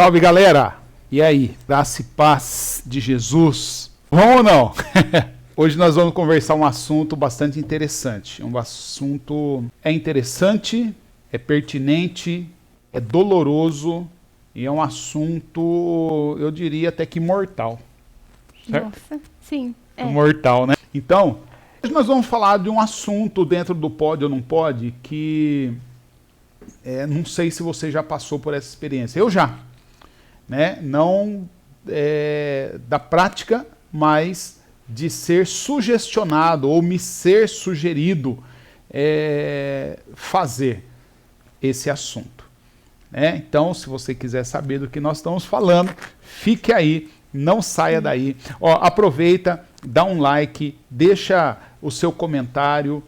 Salve, galera! E aí, graça e paz de Jesus? Bom ou não? Hoje nós vamos conversar um assunto bastante interessante. Um assunto interessante, é pertinente, é doloroso e é um assunto, eu diria até que mortal. Certo? Nossa, sim. Mortal, né? Então, hoje nós vamos falar de um assunto dentro do Pode ou Não Pode que não sei se você já passou por essa experiência. Eu já. Né? Não da prática, mas de ser sugestionado ou me ser sugerido fazer esse assunto. Né? Então, se você quiser saber do que nós estamos falando, fique aí, não saia daí. Ó, aproveita, dá um like, deixa o seu comentário,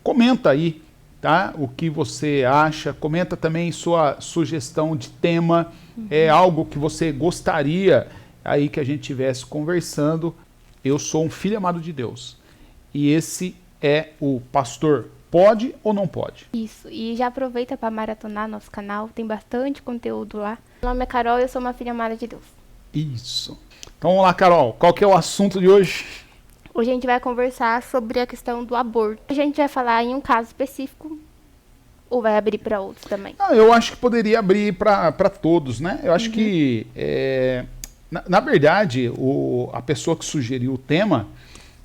comenta aí. Tá? O que você acha, comenta também sua sugestão de tema, algo que você gostaria aí que a gente estivesse conversando. Eu sou um filho amado de Deus e esse é o Pastor Pode ou Não Pode? Isso, e já aproveita para maratonar nosso canal, tem bastante conteúdo lá. Meu nome é Carol e eu sou uma filha amada de Deus. Isso. Então vamos lá, Carol, qual que é o assunto de hoje? Hoje a gente vai conversar sobre a questão do aborto. A gente vai falar em um caso específico ou vai abrir para outros também? Eu acho que poderia abrir para todos, né? Eu acho que, na verdade, a pessoa que sugeriu o tema,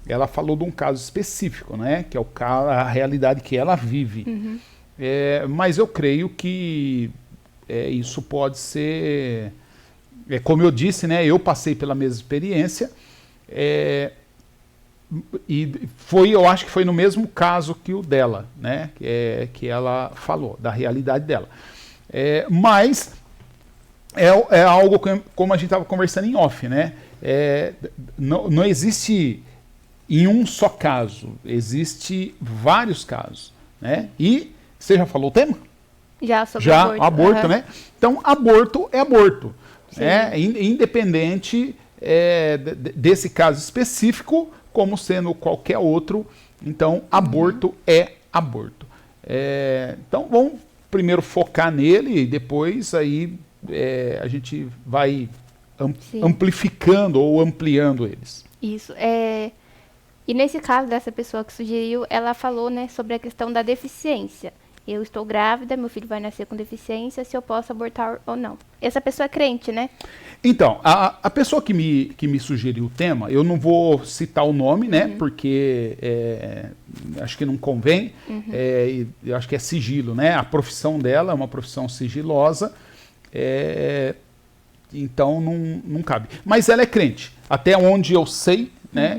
ela falou de um caso específico, né? Que é a realidade que ela vive. Mas eu creio que isso pode ser... como eu disse, né? Eu passei pela mesma experiência. E eu acho que foi no mesmo caso que o dela, né? Que ela falou, da realidade dela. Mas é algo como a gente estava conversando em off, né? Não existe em um só caso, existe vários casos, né? E você já falou o tema? Já, sobre aborto, né? Então, aborto é aborto. Independente desse caso específico, como sendo qualquer outro. Então, aborto é aborto. Então, vamos primeiro focar nele e depois aí a gente vai amplificando ou ampliando eles. Isso. E nesse caso dessa pessoa que sugeriu, ela falou, né, sobre a questão da deficiência. Eu estou grávida, meu filho vai nascer com deficiência, se eu posso abortar ou não. Essa pessoa é crente, né? Então, a pessoa que me sugeriu o tema, eu não vou citar o nome, né? Porque acho que não convém. Eu acho que é sigilo, né? A profissão dela é uma profissão sigilosa. Então, não cabe. Mas ela é crente. Até onde eu sei, né?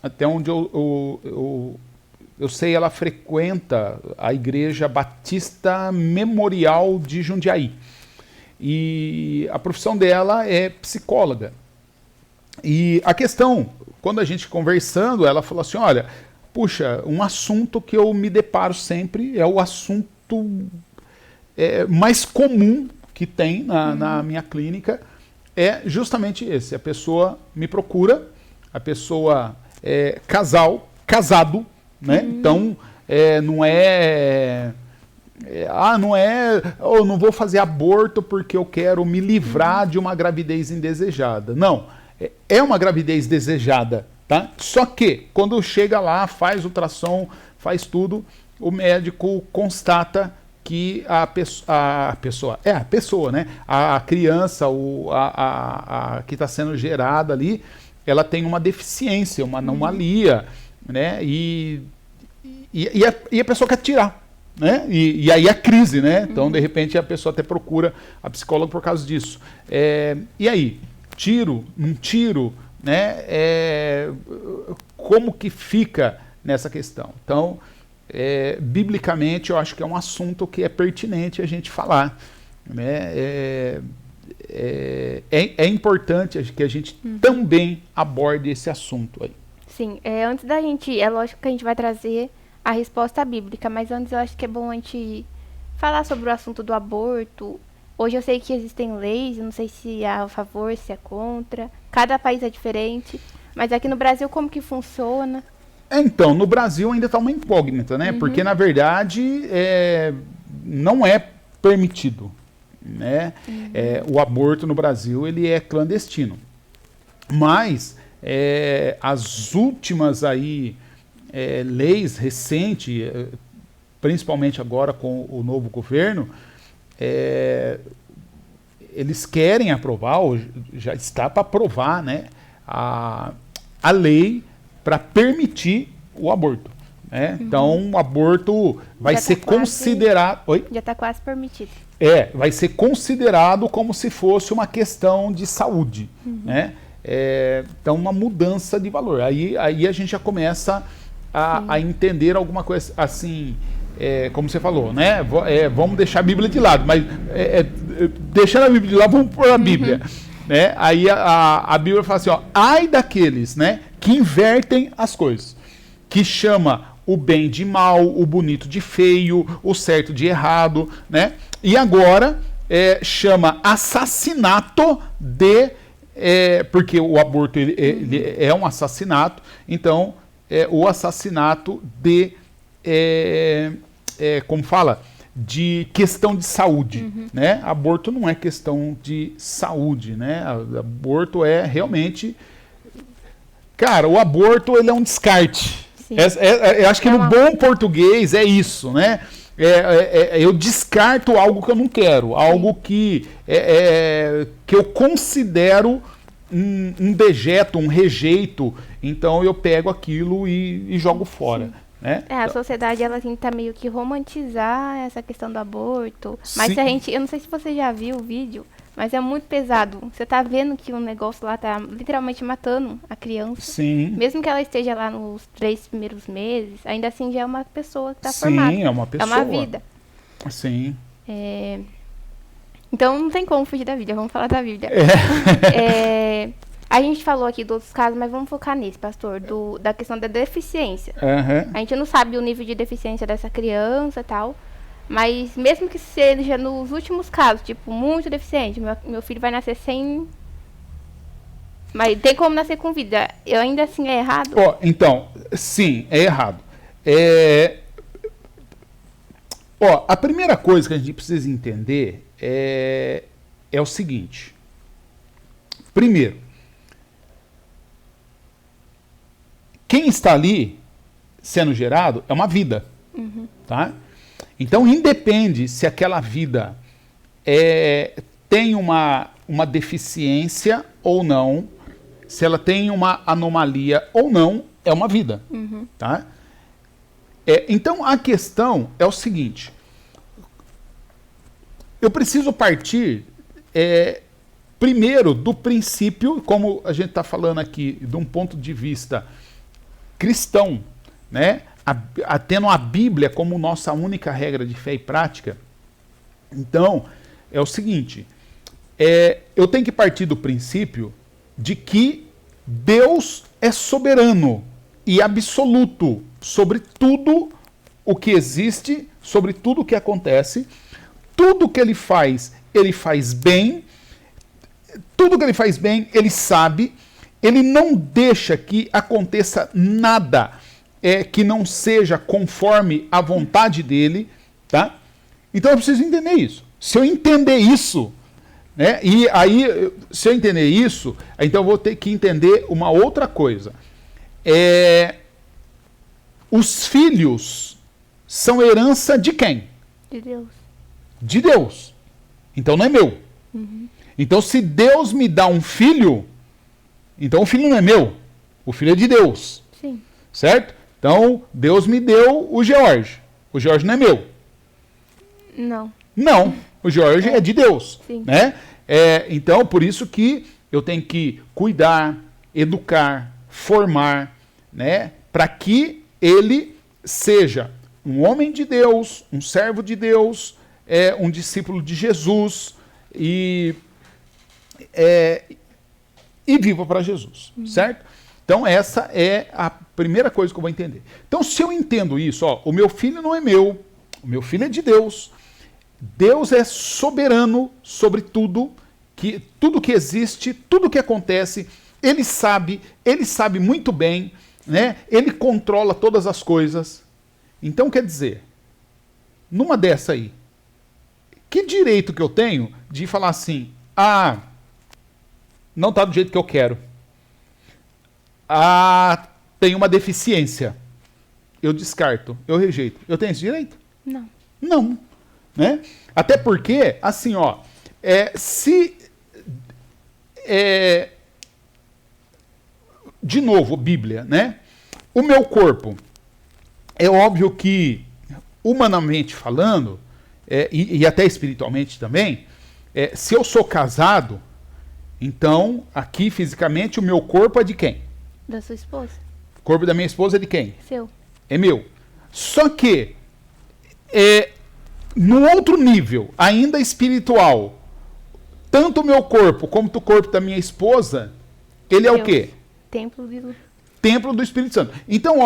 Até onde eu sei, ela frequenta a Igreja Batista Memorial de Jundiaí. E a profissão dela é psicóloga. E a questão, quando a gente conversando, ela falou assim, olha, puxa, um assunto que eu me deparo sempre é o assunto mais comum que tem na minha clínica, é justamente esse. A pessoa me procura, a pessoa é casado, né? Então, eu não vou fazer aborto porque eu quero me livrar de uma gravidez indesejada. Não, é uma gravidez desejada, tá? Só que, quando chega lá, faz ultrassom, faz tudo, o médico constata que a pessoa, né? A criança, que está sendo gerada ali, ela tem uma deficiência, uma anomalia, né? E a pessoa quer tirar. Né? E aí a crise, né? Então, de repente, a pessoa até procura a psicóloga por causa disso. E aí? Tiro? Não tiro? Né? Como que fica nessa questão? Então, biblicamente, eu acho que é um assunto que é pertinente a gente falar. Né? É importante que a gente também aborde esse assunto aí. Sim, antes da gente, é lógico que a gente vai trazer a resposta bíblica, mas antes eu acho que é bom a gente falar sobre o assunto do aborto. Hoje eu sei que existem leis, eu não sei se é a favor, se é contra. Cada país é diferente, mas aqui no Brasil como que funciona? Então, no Brasil ainda está uma incógnita, né? Porque, na verdade, não é permitido. né? O aborto no Brasil ele é clandestino. Mas as últimas aí, leis recentes, principalmente agora com o novo governo, eles querem aprovar, ou já está para aprovar, né, a lei para permitir o aborto. Né? Então, o aborto vai ser considerado... Oi? Já está quase permitido. Vai ser considerado como se fosse uma questão de saúde. Né? Então, uma mudança de valor. Aí a gente já começa a entender alguma coisa assim... como você falou, né? Vamos deixar a Bíblia de lado, mas deixando a Bíblia de lado, vamos pôr a Bíblia. Né? Aí a Bíblia fala assim, ó, ai daqueles, né, que invertem as coisas, que chama o bem de mal, o bonito de feio, o certo de errado, né? E agora chama assassinato de... porque o aborto ele é um assassinato, então o assassinato de... como fala? De questão de saúde, né? Aborto não é questão de saúde, né? Aborto é realmente... Cara, o aborto ele é um descarte. Eu acho que no bom português é isso, né? Eu descarto algo que eu não quero, algo que eu considero um dejeto, um rejeito, então eu pego aquilo e jogo fora. Né? A sociedade ela tenta meio que romantizar essa questão do aborto, mas se a gente, eu não sei se você já viu o vídeo, mas é muito pesado. Você tá vendo que o negócio lá tá literalmente matando a criança. Sim. Mesmo que ela esteja lá nos 3 primeiros meses, ainda assim já é uma pessoa que tá formada. Sim, é uma pessoa. É uma vida. Sim. Então não tem como fugir da Bíblia, vamos falar da Bíblia. A gente falou aqui de outros casos, mas vamos focar nesse, pastor, da questão da deficiência. A gente não sabe o nível de deficiência dessa criança e tal, mas mesmo que seja nos últimos casos, tipo, muito deficiente, meu filho vai nascer sem... Mas tem como nascer com vida. Eu ainda assim é errado? Então, sim, é errado. A primeira coisa que a gente precisa entender é o seguinte. Primeiro, quem está ali sendo gerado é uma vida. Tá? Então, independe se aquela vida tem uma deficiência ou não, se ela tem uma anomalia ou não, é uma vida. Tá? Então, a questão é o seguinte. Eu preciso partir, primeiro, do princípio, como a gente está falando aqui, de um ponto de vista cristão, né? Tendo a Bíblia como nossa única regra de fé e prática. Então, é o seguinte, eu tenho que partir do princípio de que Deus é soberano e absoluto sobre tudo o que existe, sobre tudo o que acontece, tudo que ele faz bem, tudo que ele faz bem, ele sabe, ele não deixa que aconteça nada que não seja conforme a vontade dele, tá? Então eu preciso entender isso. Se eu entender isso, né, e aí, se eu entender isso, então eu vou ter que entender uma outra coisa. Os filhos são herança de quem? De Deus. De Deus. Então não é meu. Então se Deus me dá um filho, então o filho não é meu. O filho é de Deus. Sim. Certo? Então Deus me deu o George. O George não é meu. Não. Não. O George é de Deus. Sim. Né? Então por isso que eu tenho que cuidar, educar, formar, né? Para que ele seja um homem de Deus, um servo de Deus, um discípulo de Jesus e viva para Jesus, certo? Então essa é a primeira coisa que eu vou entender. Então se eu entendo isso, o meu filho não é meu, o meu filho é de Deus. Deus é soberano sobre tudo que existe, tudo que acontece, ele sabe muito bem, né? Ele controla todas as coisas. Então quer dizer, numa dessa aí, Que direito que eu tenho de falar assim, não está do jeito que eu quero. Tem uma deficiência. Eu descarto, eu rejeito. Eu tenho esse direito? Não. Não. Né? Até porque, assim, de novo, Bíblia, né? O meu corpo, é óbvio que, humanamente falando, e até espiritualmente também, se eu sou casado, então, aqui fisicamente, o meu corpo é de quem? Da sua esposa. O corpo da minha esposa é de quem? Seu. É meu. Só que, no outro nível, ainda espiritual, tanto o meu corpo como o corpo da minha esposa, ele é o quê? Templo do Espírito Santo. Então,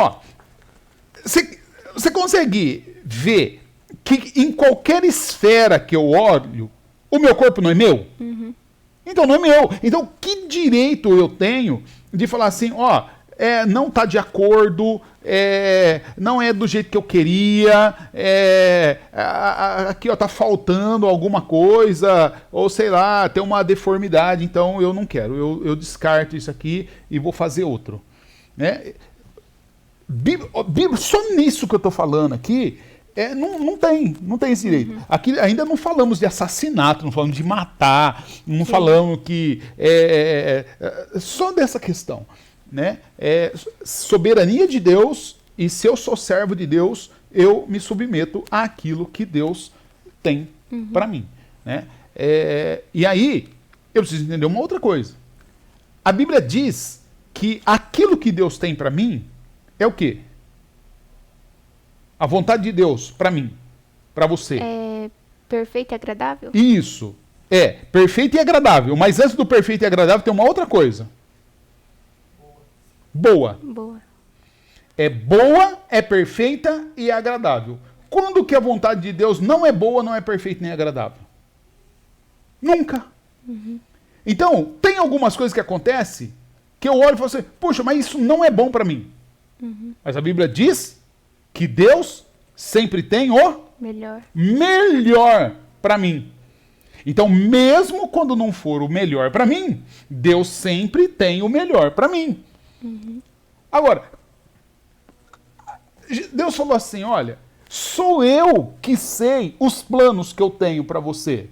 você consegue ver que em qualquer esfera que eu olho, o meu corpo não é meu? Uhum. Então não é meu. Então que direito eu tenho de falar assim, não está de acordo, não é do jeito que eu queria, aqui está faltando alguma coisa, ou sei lá, tem uma deformidade, então eu não quero, eu descarto isso aqui e vou fazer outro. Né? Só nisso que eu estou falando aqui, não tem esse direito. Uhum. Aqui ainda não falamos de assassinato, não falamos de matar, não falamos que... só dessa questão. Né? Soberania de Deus, e se eu sou servo de Deus, eu me submeto àquilo que Deus tem para mim. Né? E aí, eu preciso entender uma outra coisa. A Bíblia diz que aquilo que Deus tem para mim é o quê? A vontade de Deus para mim, para você. É perfeito e agradável? Isso. Perfeito e agradável. Mas antes do perfeito e agradável tem uma outra coisa. Boa. É boa, é perfeita e é agradável. Quando que a vontade de Deus não é boa, não é perfeita nem agradável? Nunca. Uhum. Então, tem algumas coisas que acontecem que eu olho e falo assim, puxa, mas isso não é bom para mim. Uhum. Mas a Bíblia diz que Deus sempre tem o melhor para mim. Então, mesmo quando não for o melhor para mim, Deus sempre tem o melhor para mim. Uhum. Agora, Deus falou assim, olha, sou eu que sei os planos que eu tenho para você.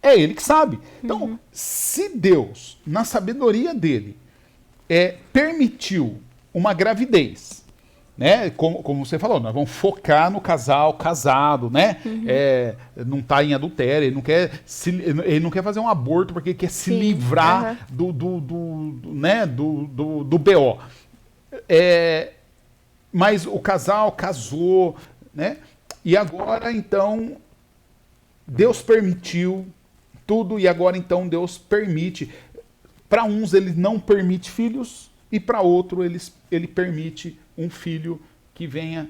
É Ele que sabe. Então, se Deus, na sabedoria dele, permitiu uma gravidez, né? Como você falou, nós vamos focar no casal casado, né? Uhum. Não está em adultério, ele não quer fazer um aborto porque ele quer se livrar do BO. Mas o casal casou, né? E agora, então, Deus permitiu tudo, e agora, então, Deus permite. Para uns, ele não permite filhos, e para outro, ele permite um filho que venha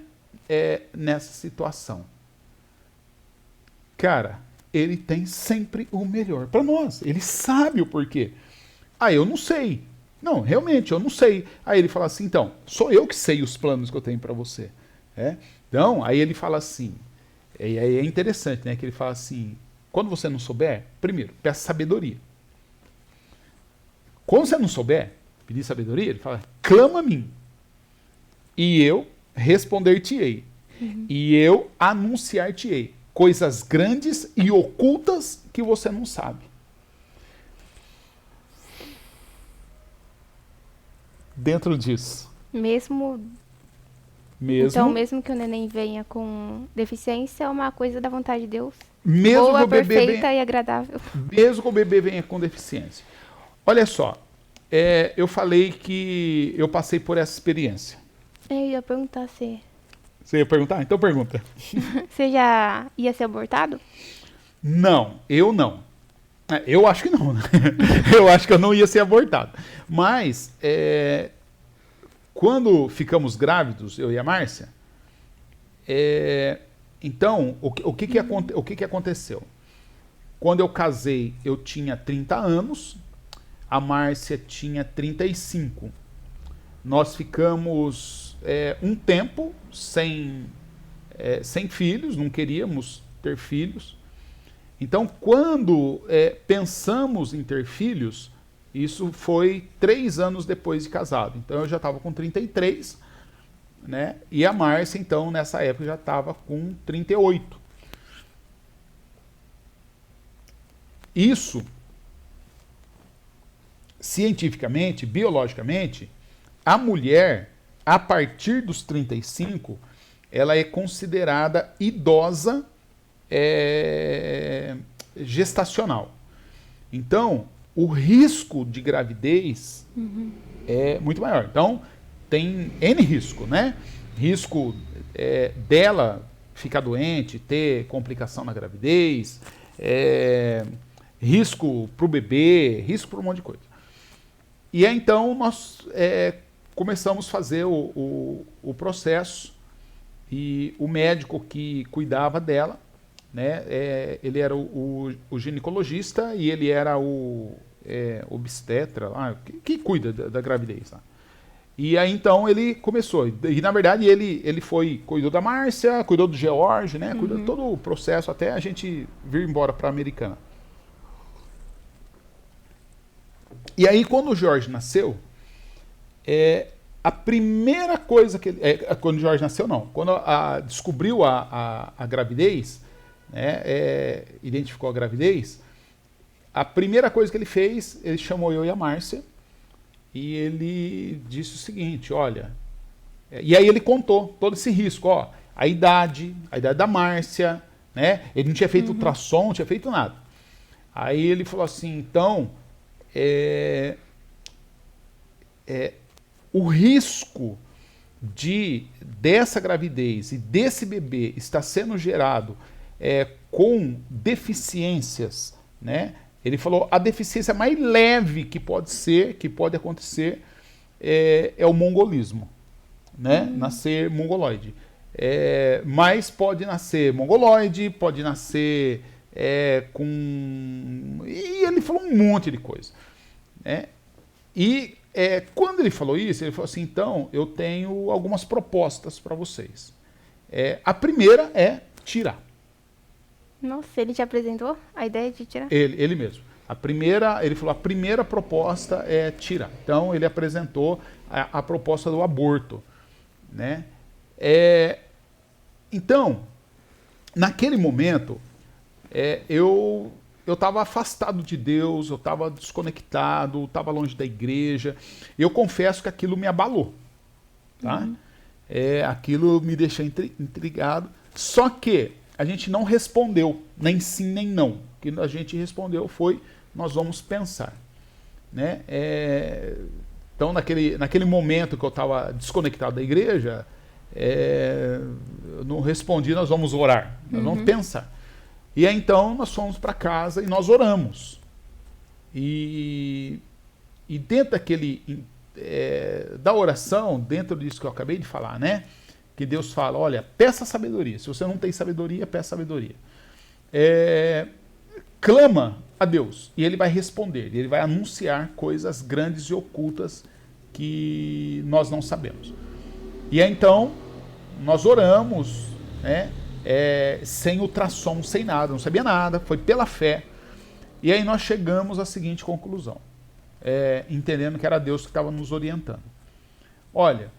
nessa situação. Cara, ele tem sempre o melhor para nós. Ele sabe o porquê. Eu não sei. Não, realmente, eu não sei. Aí ele fala assim, então, sou eu que sei os planos que eu tenho para você. Então, aí ele fala assim, é interessante, né, que ele fala assim, quando você não souber, primeiro, peça sabedoria. Quando você não souber, pedir sabedoria, ele fala, clama a mim, e eu responder-te-ei, e eu anunciar-te-ei coisas grandes e ocultas que você não sabe. Dentro disso. Então, mesmo que o neném venha com deficiência, é uma coisa da vontade de Deus. Mesmo boa, que o bebê perfeita e agradável. Mesmo que o bebê venha com deficiência. Olha só, eu falei que eu passei por essa experiência. Eu ia perguntar se... Você ia perguntar? Então pergunta. Você já ia ser abortado? Não, eu não. Eu acho que não, né? Eu acho que eu não ia ser abortado. Mas, quando ficamos grávidos, eu e a Márcia, então, o que aconteceu? Quando eu casei, eu tinha 30 anos, a Márcia tinha 35. Nós ficamos um tempo sem filhos, não queríamos ter filhos. Então, quando pensamos em ter filhos, isso foi 3 anos depois de casado. Então, eu já estava com 33, né? E a Márcia, então, nessa época, já estava com 38. Isso, cientificamente, biologicamente, a mulher, a partir dos 35, ela é considerada idosa gestacional. Então, o risco de gravidez é muito maior. Então, tem N risco, né? Risco dela ficar doente, ter complicação na gravidez, risco para o bebê, risco para um monte de coisa. E aí, então, nós começamos a fazer o processo, e o médico que cuidava dela, né, ele era o ginecologista e ele era o obstetra, que cuida da gravidez. Lá. E aí, então, ele começou. E, na verdade, ele cuidou da Márcia, cuidou do George, né, cuidou de todo o processo até a gente vir embora para a Americana. E aí, quando o Jorge nasceu, a primeira coisa que ele... quando o Jorge nasceu, não. Quando descobriu a gravidez, né, identificou a gravidez, a primeira coisa que ele fez, ele chamou eu e a Márcia, e ele disse o seguinte, olha... E aí ele contou todo esse risco, ó, a idade da Márcia, né? Ele não tinha feito ultrassom, não tinha feito nada. Aí ele falou assim, então... o risco dessa gravidez e desse bebê estar sendo gerado com deficiências, né? Ele falou, a deficiência mais leve que pode acontecer é o mongolismo, né? Nascer mongoloide. Mas pode nascer mongoloide, pode nascer com... E ele falou um monte de coisa, né? E quando ele falou isso, ele falou assim, então, eu tenho algumas propostas para vocês. A primeira é tirar. Nossa, ele te apresentou a ideia de tirar? Ele mesmo. Ele falou, a primeira proposta é tirar. Então, ele apresentou a proposta do aborto, né? Então, naquele momento, eu estava afastado de Deus, eu estava desconectado, estava longe da igreja. Eu confesso que aquilo me abalou, tá? Aquilo me deixou intrigado. Só que a gente não respondeu, nem sim nem não. O que a gente respondeu foi, nós vamos pensar, né? Então, naquele momento que eu estava desconectado da igreja, eu não respondi, nós vamos orar, nós vamos pensar. E aí, então, nós fomos para casa e nós oramos. E dentro da oração, dentro disso que eu acabei de falar, né? Que Deus fala, olha, peça sabedoria. Se você não tem sabedoria, peça sabedoria. Clama a Deus e Ele vai responder. Ele vai anunciar coisas grandes e ocultas que nós não sabemos. E aí, então, nós oramos, né? Sem ultrassom, sem nada, não sabia nada, foi pela fé. E aí nós chegamos à seguinte conclusão, entendendo que era Deus que estava nos orientando. Olha,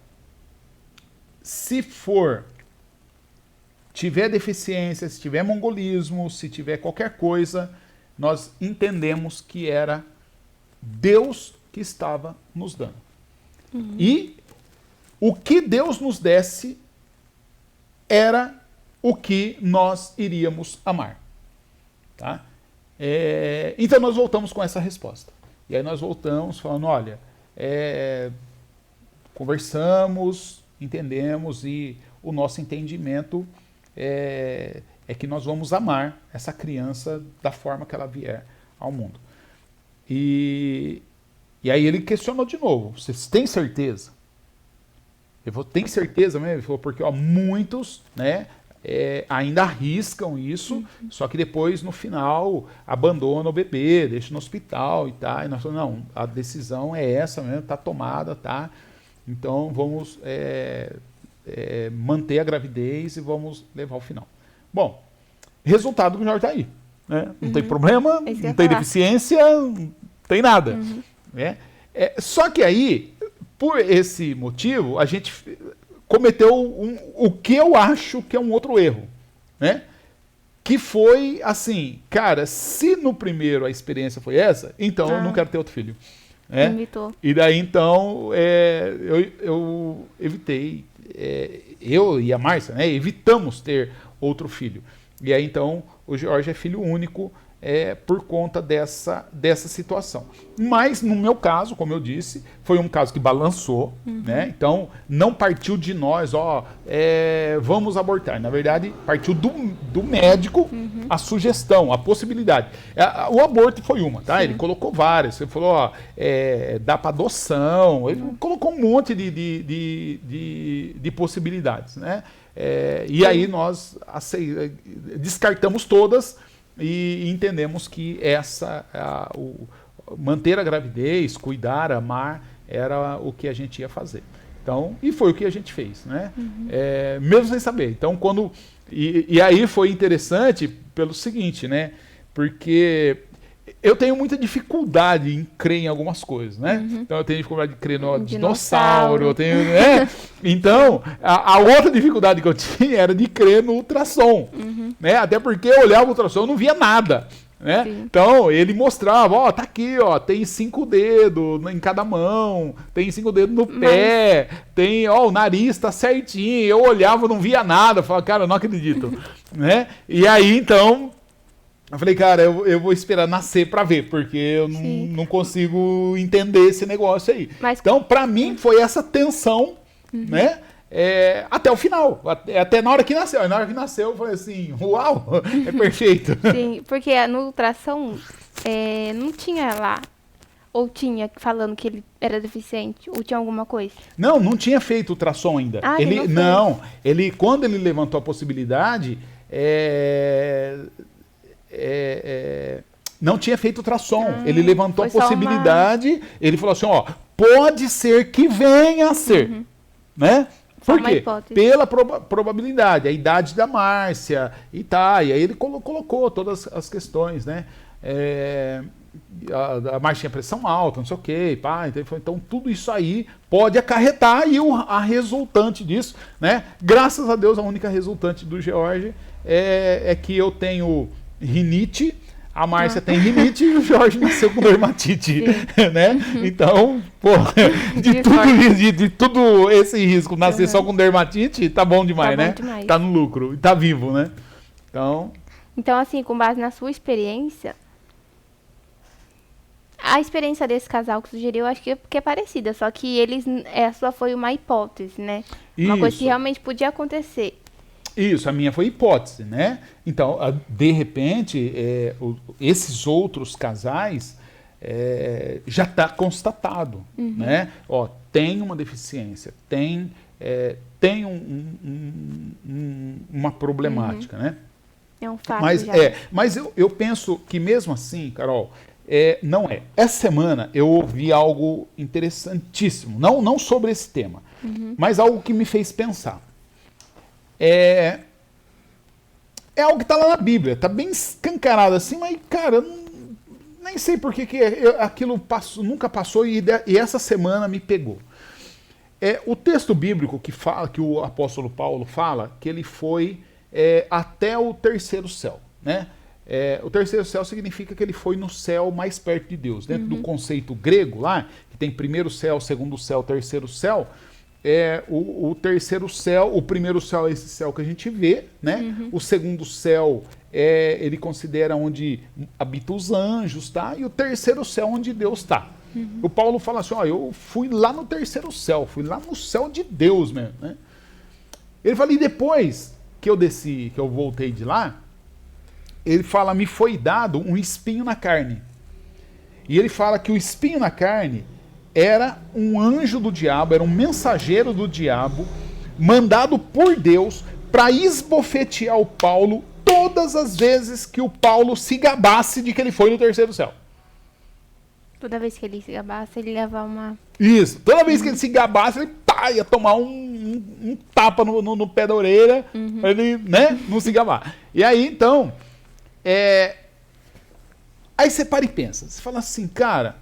se tiver deficiência, se tiver mongolismo, se tiver qualquer coisa, nós entendemos que era Deus que estava nos dando. E o que Deus nos desse era o que nós iríamos amar. Tá? Então nós voltamos com essa resposta. E aí nós voltamos falando, olha, conversamos, entendemos e o nosso entendimento é que nós vamos amar essa criança da forma que ela vier ao mundo. E aí ele questionou de novo, vocês têm certeza? Eu falei, tem certeza mesmo? Ele falou, porque muitos, né, ainda arriscam isso, só que depois, no final, abandonam o bebê, deixam no hospital e tal. E nós falamos, não, a decisão é essa mesmo, está tomada, tá? Então vamos manter a gravidez e vamos levar ao final. Bom, Resultado que o Jorge está aí. Né? Não tem problema, Esse que eu não ia tem falar. deficiência, não tem nada. Né? Só que aí, por esse motivo, a gente cometeu o que eu acho que é um outro erro. Né? Que foi assim, cara, se no primeiro a experiência foi essa, então eu não quero ter outro filho. Né? Imitou. E daí então eu evitei, eu e a Márcia, né, evitamos ter outro filho. E aí então o Jorge é filho único por conta dessa situação. Mas no meu caso, como eu disse, foi um caso que balançou, né? Então não partiu de nós, vamos abortar. Na verdade, partiu do médico a sugestão, a possibilidade. O aborto foi uma, tá? Ele colocou várias. Ele falou, dá para adoção. Ele colocou um monte de possibilidades, né? E aí nós descartamos todas e entendemos que manter a gravidez, cuidar, amar, era o que a gente ia fazer. Então, e foi o que a gente fez, né? Mesmo sem saber. Então, e aí foi interessante pelo seguinte, né? Porque eu tenho muita dificuldade em crer em algumas coisas, né? Então eu tenho dificuldade de crer no dinossauro, eu tenho, né? Então, a outra dificuldade que eu tinha era de crer no ultrassom, né? Até porque eu olhava o ultrassom e não via nada, né? Então, ele mostrava, tá aqui, tem 5 dedos em cada mão, tem 5 dedos no pé, tem, o nariz tá certinho. Eu olhava, não via nada, falava, cara, eu não acredito, né? E aí, então, eu falei, cara, eu vou esperar nascer pra ver, porque eu não consigo entender esse negócio aí. Então, pra mim, foi essa tensão, né? Até o final, até na hora que nasceu. Na hora que nasceu, eu falei assim, uau, é perfeito. Sim, porque no ultrassom não tinha lá, ou tinha falando que ele era deficiente, ou tinha alguma coisa? Não tinha feito ultrassom ainda. Ele quando ele levantou a possibilidade, não tinha feito ultrassom. Ele levantou a possibilidade, ele falou assim, pode ser que venha a ser, né? Por quê? Pela probabilidade, a idade da Márcia e aí ele colocou todas as questões, né? A Márcia tinha pressão alta, não sei o quê, então tudo isso aí pode acarretar, e a resultante disso, né? Graças a Deus, a única resultante do George é que eu tenho rinite, a Márcia tem rinite e o Jorge nasceu com dermatite, né? Então, de tudo esse risco, nascer só com dermatite, tá bom demais, né? Demais. Tá no lucro, tá vivo, né? Então, assim, com base na sua experiência, a experiência desse casal que sugeriu, eu acho que é parecida, só que só foi uma hipótese, né? Uma coisa que realmente podia acontecer. Isso, a minha foi hipótese, né? Então, de repente, esses outros casais já está constatado, né? Tem uma deficiência, tem uma problemática, né? É um fato. Mas eu penso que mesmo assim, Carol, não é. Essa semana eu ouvi algo interessantíssimo, não sobre esse tema, mas algo que me fez pensar. É algo que está lá na Bíblia, está bem escancarado assim, mas, cara, nem sei por que aquilo nunca passou e essa semana me pegou. O texto bíblico que o apóstolo Paulo fala que ele foi até o terceiro céu, né? O terceiro céu significa que ele foi no céu mais perto de Deus. Dentro do conceito grego lá, que tem primeiro céu, segundo céu, terceiro céu, o terceiro céu, o primeiro céu é esse céu que a gente vê, né? O segundo céu ele considera onde habitam os anjos, tá? E o terceiro céu onde Deus está. O Paulo fala assim, eu fui lá no terceiro céu, fui lá no céu de Deus mesmo, né? Ele fala, e depois que eu desci, que eu voltei de lá, ele fala, me foi dado um espinho na carne. E ele fala que o espinho na carne era um anjo do diabo, era um mensageiro do diabo, mandado por Deus para esbofetear o Paulo todas as vezes que o Paulo se gabasse de que ele foi no terceiro céu. Toda vez que ele se gabasse, ele levava uma... Isso, toda vez que ele se gabasse, ele pá, ia tomar um tapa no pé da orelha, pra ele, né, não se gabar. E aí, então, aí você para e pensa, você fala assim, cara,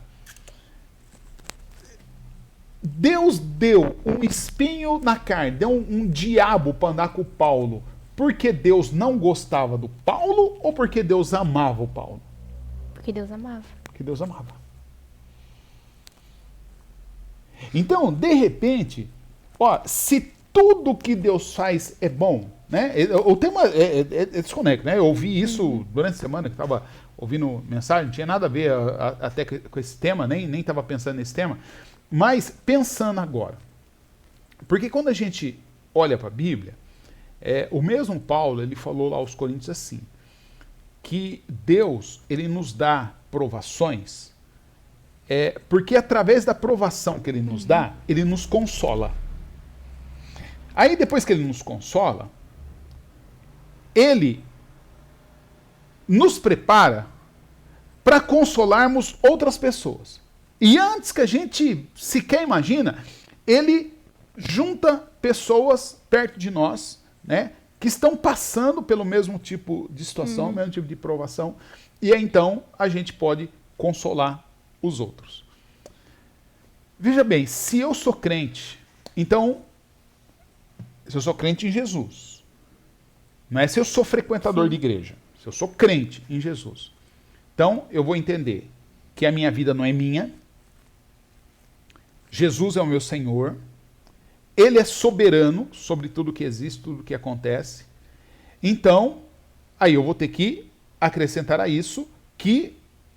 Deus deu um espinho na carne, deu um diabo para andar com o Paulo, porque Deus não gostava do Paulo ou porque Deus amava o Paulo? Porque Deus amava. Porque Deus amava. Então, de repente, ó, se tudo que Deus faz é bom, né? O tema é desconecto, né? Eu ouvi isso durante a semana que estava ouvindo mensagem, não tinha nada a ver até com esse tema, nem estava pensando nesse tema, mas pensando agora. Porque quando a gente olha para a Bíblia, o mesmo Paulo, ele falou lá aos Coríntios assim, que Deus, ele nos dá provações, porque através da provação que ele nos dá, ele nos consola. Aí depois que ele nos consola, ele nos prepara para consolarmos outras pessoas. E antes que a gente sequer imagina, ele junta pessoas perto de nós, né, que estão passando pelo mesmo tipo de situação, mesmo tipo de provação, e aí, então a gente pode consolar os outros. Veja bem, se eu sou crente, então, se eu sou crente em Jesus, não é se eu sou frequentador de igreja, se eu sou crente em Jesus, então eu vou entender que a minha vida não é minha, Jesus é o meu Senhor, Ele é soberano sobre tudo que existe, tudo que acontece. Então, aí eu vou ter que acrescentar a isso que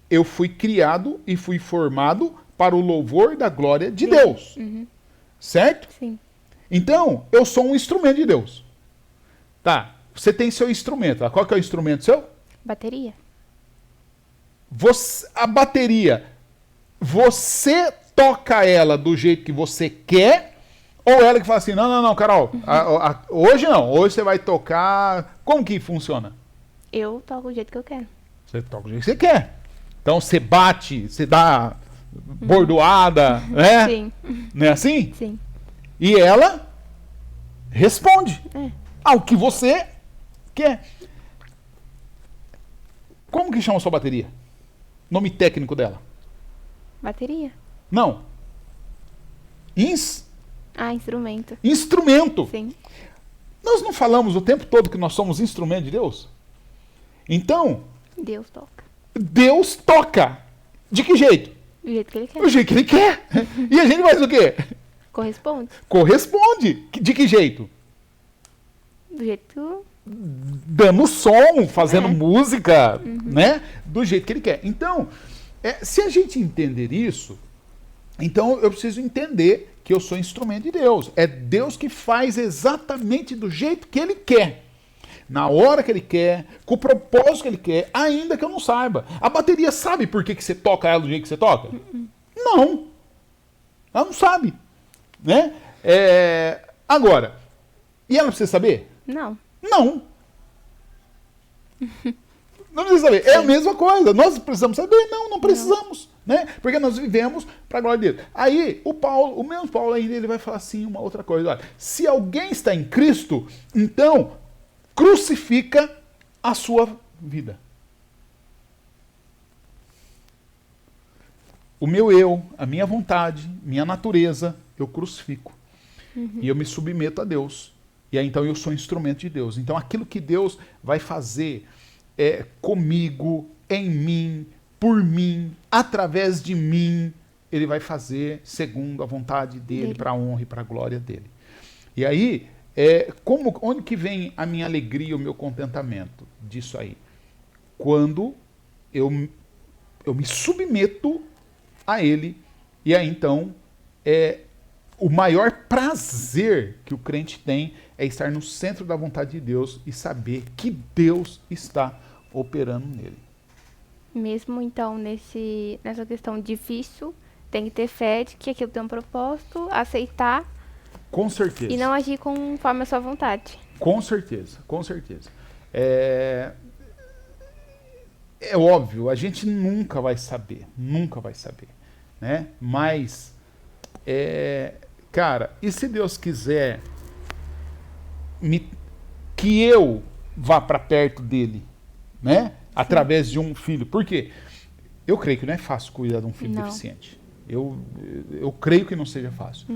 eu fui criado e fui formado para o louvor da glória de Deus. Certo? Sim. Então, eu sou um instrumento de Deus. Tá, você tem seu instrumento. Qual que é o instrumento seu? Bateria. A bateria, você toca ela do jeito que você quer, ou ela que fala assim, não, Carol, hoje não, hoje você vai tocar, como que funciona? Eu toco do jeito que eu quero. Você toca do jeito que você quer. Então você bate, você dá bordoada, né? Sim. Não é assim? Sim. E ela responde ao que você quer. Como que chama a sua bateria? Nome técnico dela? Bateria. Não. Instrumento. Instrumento. Sim. Nós não falamos o tempo todo que nós somos instrumento de Deus? Então, Deus toca. Deus toca. De que jeito? Do jeito que ele quer. Do jeito que ele quer. E a gente faz o quê? Corresponde. Corresponde. De que jeito? Do jeito Dando som, fazendo música, né? Do jeito que ele quer. Então, se a gente entender isso, então eu preciso entender que eu sou instrumento de Deus. É Deus que faz exatamente do jeito que ele quer. Na hora que ele quer, com o propósito que ele quer, ainda que eu não saiba. A bateria sabe por que você toca ela do jeito que você toca? Não. Ela não sabe. Né? Agora, e ela precisa saber? Não. Não. Não precisa saber. É a mesma coisa. Nós precisamos saber? Não precisamos. Né? Porque nós vivemos para a glória de Deus. Aí, o mesmo Paulo ainda, ele vai falar assim uma outra coisa. Olha, se alguém está em Cristo, então crucifica a sua vida. O meu eu, a minha vontade, minha natureza, eu crucifico. E eu me submeto a Deus. E aí então eu sou instrumento de Deus. Então aquilo que Deus vai fazer comigo, em mim, por mim, através de mim, Ele vai fazer segundo a vontade dele, para a honra e para a glória dele. E aí, onde que vem a minha alegria, o meu contentamento disso aí? Quando eu me submeto a Ele, e aí então o maior prazer que o crente tem é estar no centro da vontade de Deus e saber que Deus está operando nele. Mesmo então nessa questão difícil, tem que ter fé de que aquilo tem um propósito, aceitar. Com certeza. E não agir conforme a sua vontade. Com certeza, com certeza. É óbvio, a gente nunca vai saber, né? Mas Cara, e se Deus quiser que eu vá para perto dele, né? Através de um filho. Por quê? Eu creio que não é fácil cuidar de um filho deficiente. Eu creio que não seja fácil.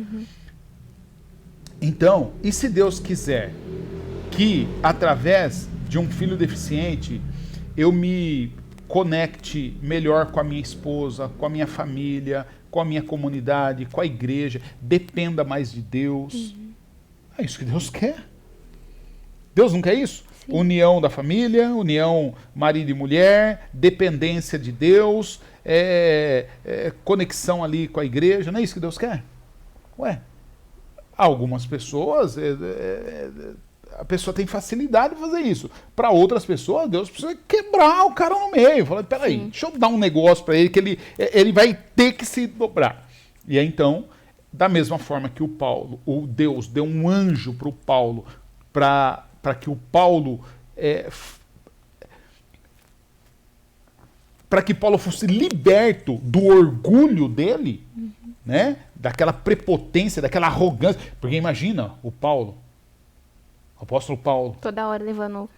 Então, e se Deus quiser que, através de um filho deficiente, eu me conecte melhor com a minha esposa, com a minha família, com a minha comunidade, com a igreja, dependa mais de Deus. É isso que Deus quer. Deus não quer isso? Sim. União da família, união marido e mulher, dependência de Deus, conexão ali com a igreja, não é isso que Deus quer? Ué, algumas pessoas, a pessoa tem facilidade de fazer isso. Para outras pessoas, Deus precisa quebrar o cara no meio. Fala, peraí, deixa eu dar um negócio para ele que ele vai ter que se dobrar. E aí, então, da mesma forma que o Deus deu um anjo para o Paulo, para que o Paulo para que Paulo fosse liberto do orgulho dele, né? Daquela prepotência, daquela arrogância. Porque imagina o apóstolo Paulo. Toda hora levando...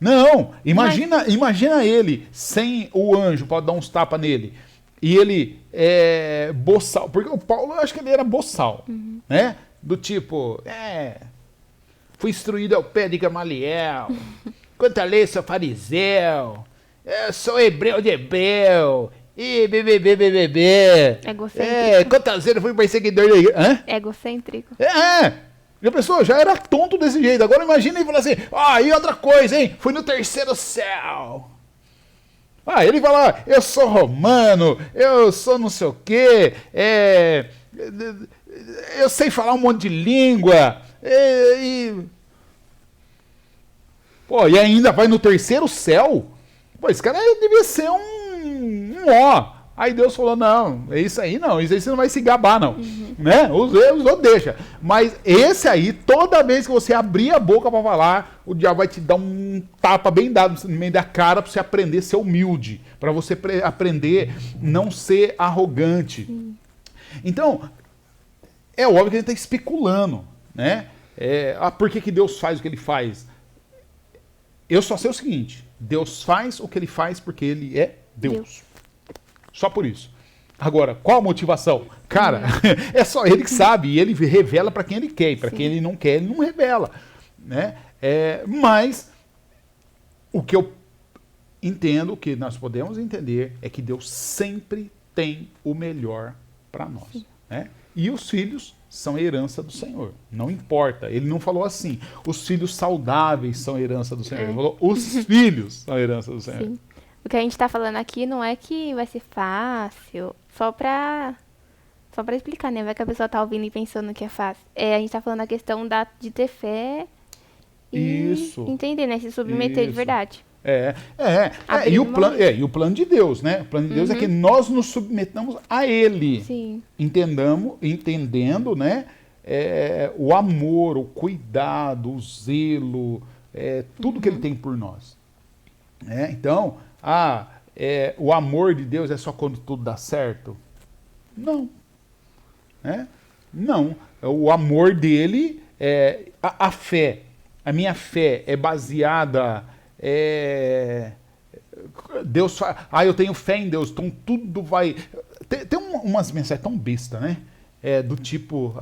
Não, imagina ele sem o anjo para dar uns tapas nele. E ele boçal. Porque o Paulo, eu acho que ele era boçal, né? Do tipo, fui instruído ao pé de Gamaliel. Quanto à lei, sou fariseu. Eu sou hebreu de hebreu. E Egocêntrico. Quantas vezes eu fui perseguidor da igreja? Egocêntrico. E a pessoa já era tonto desse jeito. Agora imagina ele falar assim, e outra coisa, hein? Fui no terceiro céu. Ele fala, eu sou romano, eu sou não sei o quê, eu sei falar um monte de língua, e ainda vai no terceiro céu? Esse cara devia ser um ó. Aí Deus falou, não, isso aí você não vai se gabar, não. Né? Os outros deixa. Mas esse aí, toda vez que você abrir a boca para falar, o diabo vai te dar um tapa bem dado no meio da cara para você aprender a ser humilde, para você aprender não ser arrogante. Então, é óbvio que a gente está especulando, né? Por que Deus faz o que ele faz? Eu só sei o seguinte, Deus faz o que ele faz porque ele é Deus. Só por isso. Agora, qual a motivação? Cara, é só ele que sabe. E ele revela para quem ele quer. E para quem ele não quer, ele não revela. Né? Mas o que eu entendo, o que nós podemos entender, é que Deus sempre tem o melhor para nós. Né? E os filhos são herança do Senhor. Não importa. Ele não falou assim, os filhos saudáveis são herança do Senhor. Ele falou, os filhos são herança do Senhor. Sim. O que a gente tá falando aqui não é que vai ser fácil, só pra explicar, né? Vai que a pessoa tá ouvindo e pensando que é fácil. A gente tá falando a questão de ter fé e entender, né? Se submeter de verdade. E o plano de Deus, né? O plano de Deus é que nós nos submetamos a Ele. Sim. Entendendo, né? O amor, o cuidado, o zelo, tudo que Ele tem por nós. Então, o amor de Deus é só quando tudo dá certo? Não. Não. O amor dele a fé. A minha fé é baseada... Deus fala, eu tenho fé em Deus, então tudo vai... Tem umas mensagens tão besta, né? Do tipo,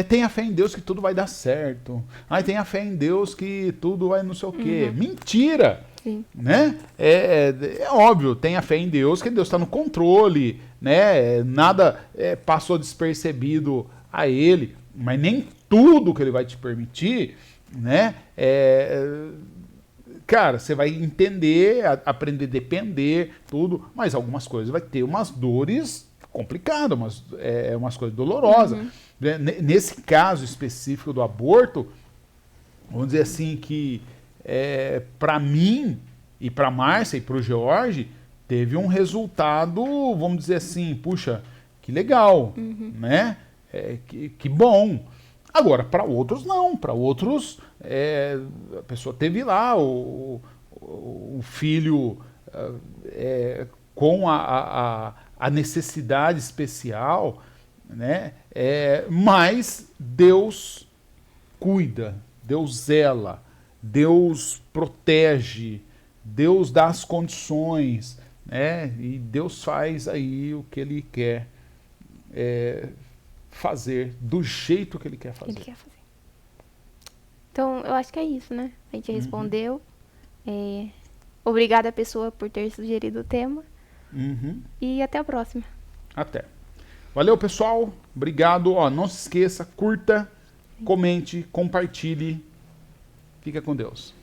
tenha fé em Deus que tudo vai dar certo. Tenha fé em Deus que tudo vai não sei o quê. Mentira! Sim. Né? É óbvio, tenha fé em Deus que Deus está no controle, né? Nada passou despercebido a Ele, mas nem tudo que Ele vai te permitir, né? Cara, você vai entender, aprender a depender, tudo, mas algumas coisas vai ter umas dores complicadas, umas coisas dolorosas. Nesse caso específico do aborto, vamos dizer assim que para mim e para a Márcia e para o George teve um resultado, vamos dizer assim, puxa, que legal, né? Que bom. Agora, para outros não, para outros a pessoa teve lá o filho com a necessidade especial, né? Mas Deus cuida, Deus zela, Deus protege, Deus dá as condições, né? E Deus faz aí o que Ele quer fazer, do jeito que Ele quer fazer. Ele quer fazer. Então, eu acho que é isso, né? A gente respondeu. Obrigada, pessoa, por ter sugerido o tema. E até a próxima. Até. Valeu, pessoal. Obrigado. Ó, não se esqueça, curta, comente, compartilhe. Fica com Deus.